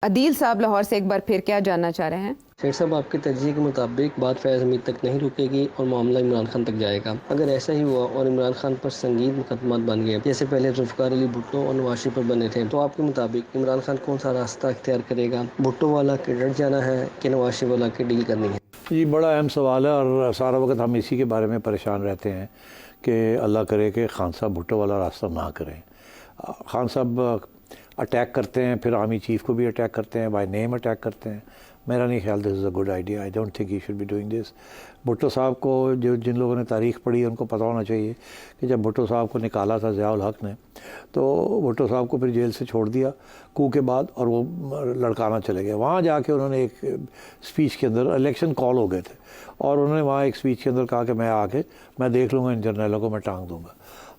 अदील साहब लाहौर से एक बार फिर क्या जानना चाह रहे हैं? शेख साहब, आपके तजज़िये के मुताबिक बात फैज़ हमीद तक नहीं रुकेगी और मामला इमरान खान तक जाएगा। अगर ऐसा ही हुआ और इमरान खान पर संगीन मुकदमात बन गए जैसे पहले जुल्फ़िकार अली भुट्टो और नवाज शरीफ पर बने थे, तो आपके मुताबिक इमरान खान कौन सा रास्ता इख्तियार करेगा? भुट्टो वाला के डट जाना है कि नवाज शरीफ वाला के डील करनी है? जी, बड़ा अहम सवाल है और सारा वक्त हम इसी के बारे में परेशान रहते हैं कि अल्लाह करे कि खान साहब भुट्टो वाला रास्ता ना करें। खान साहब अटैक करते हैं, फिर आर्मी चीफ़ को भी अटैक करते हैं, बाय नेम अटैक करते हैं। मेरा नहीं ख्याल this is a good idea. I don't think he should be doing this. Bhutto साहब को जो जिन लोगों ने तारीख़ पढ़ी उनको पता होना चाहिए कि जब भुट्टो साहब को निकाला था ज़िया-उल हक़ ने, तो भुट्टो साहब को फिर जेल से छोड़ दिया कू के बाद और वो लड़काना चले गए। वहाँ जाके उन्होंने एक स्पीच के अंदर, इलेक्शन कॉल हो गए थे और उन्होंने वहाँ एक स्पीच के अंदर कहा कि मैं देख लूँगा, इन जर्नैलों को मैं टांग दूँगा।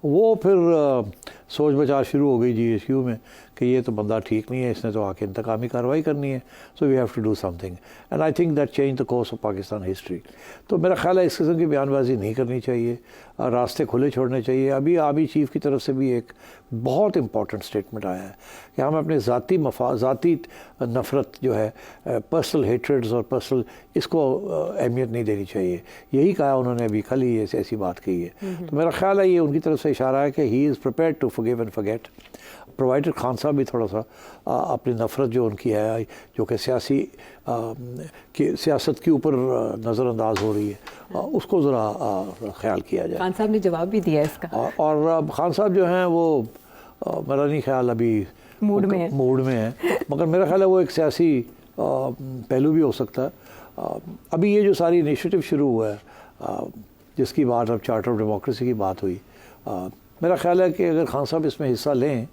वो फिर सोच बचार शुरू हो गई GSU में कि ये तो बंदा ठीक नहीं है, इसने तो आके इंतकामी कार्रवाई करनी है, so we have to do something and I think that change the course of Pakistan history. तो मेरा ख्याल है इस किस्म की बयानबाजी नहीं करनी चाहिए, रास्ते खुले छोड़ने चाहिए। अभी आर्मी चीफ़ की तरफ से भी एक बहुत इंपॉर्टेंट स्टेटमेंट आया है कि हमें अपने ज़ाती नफ़रत जो है, पर्सनल हेट्रेड्स और पर्सनल, इसको अहमियत नहीं देनी चाहिए। यही कहा उन्होंने अभी कल ही ऐसी बात कही है। तो मेरा ख्याल है ये उनकी तरफ से इशारा है कि he is prepared to forgive and forget, provided Khan sahab भी थोड़ा सा अपनी नफ़रत जो उनकी है, जो कि सियासत के ऊपर नज़रअंदाज हो रही है, उसको ज़रा ख्याल किया जाए। खान साहब ने जवाब भी दिया इसका और खान साहब जो हैं वो मेरा नहीं ख्याल अभी मूड में है, मगर मेरा ख्याल है वो एक सियासी पहलू भी हो सकता है। अभी ये जो सारी इनिशिएटिव शुरू हुआ है, जिसकी बात अब चार्टर ऑफ डेमोक्रेसी की बात हुई, मेरा ख्याल है कि अगर खान साहब इसमें हिस्सा लें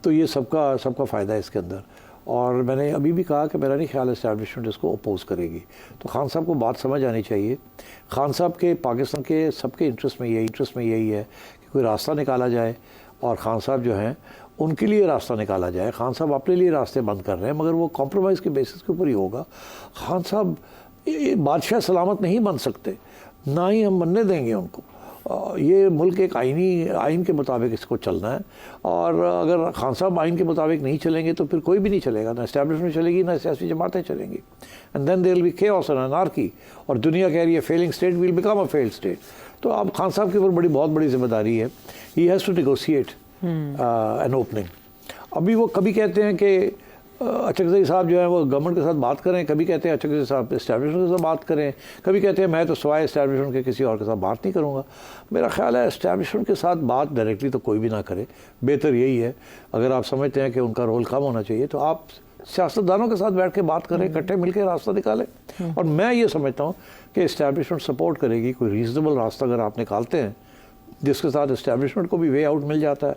तो ये सबका फ़ायदा है इसके अंदर। और मैंने अभी भी कहा कि मेरा नहीं ख्याल इस्टेब्लिशमेंट इसको अपोज़ करेगी। तो खान साहब को बात समझ आनी चाहिए। खान साहब के पाकिस्तान के सबके इंटरेस्ट में यही है कि कोई रास्ता निकाला जाए और खान साहब जो हैं उनके लिए रास्ता निकाला जाए। खान साहब अपने लिए रास्ते बंद कर रहे हैं, मगर वो कॉम्प्रोमाइज़ के बेसिस के ऊपर ही होगा। खान साहब बादशाह सलामत नहीं बन सकते, ना ही हम बनने देंगे उनको। ये मुल्क एक आइन के मुताबिक इसको चलना है, और अगर खान साहब आइन के मुताबिक नहीं चलेंगे तो फिर कोई भी नहीं चलेगा, ना इस्टेब्लिशमेंट चलेगी, ना सियासी जमातें चलेंगी, and then there will be chaos and anarchy. और दुनिया कह रही है failing state will become a failed state. तो अब खान साहब के ऊपर बहुत बड़ी जिम्मेदारी है। He has to negotiate an opening. अभी वो कभी कहते हैं कि अचकज़ई साहब जो है वो गवर्नमेंट के साथ बात करें, कभी कहते हैं अचकज़ई साहब इस्टेब्लिशमेंट के साथ बात करें, कभी कहते हैं मैं तो सिवाय इस्टेब्लिशमेंट के किसी और के साथ बात नहीं करूँगा। मेरा ख्याल है इस्टेब्लिशमेंट के साथ बात डायरेक्टली तो कोई भी ना करे, बेहतर यही है। अगर आप समझते हैं कि उनका रोल कम होना चाहिए तो आप सियासतदानों के साथ बैठ के बात करें, इकट्ठे मिलकर रास्ता निकालें। और मैं ये समझता हूँ कि इस्टेब्लिशमेंट सपोर्ट करेगी। कोई रीज़नेबल रास्ता अगर आप निकालते हैं जिसके साथ इस्टेब्लिशमेंट को भी वे आउट मिल जाता है,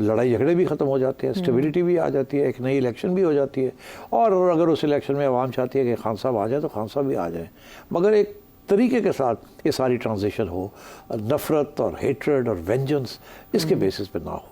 लड़ाई झगड़े भी ख़त्म हो जाते हैं, स्टेबिलिटी भी आ जाती है, एक नई इलेक्शन भी हो जाती है। और अगर उस इलेक्शन में आवाम चाहती है कि खान साहब आ जाए तो खान साहब भी आ जाए, मगर एक तरीके के साथ ये सारी ट्रांजिशन हो, नफ़रत और हेट्रेड और वेंजेंस इसके बेसिस पे ना हो।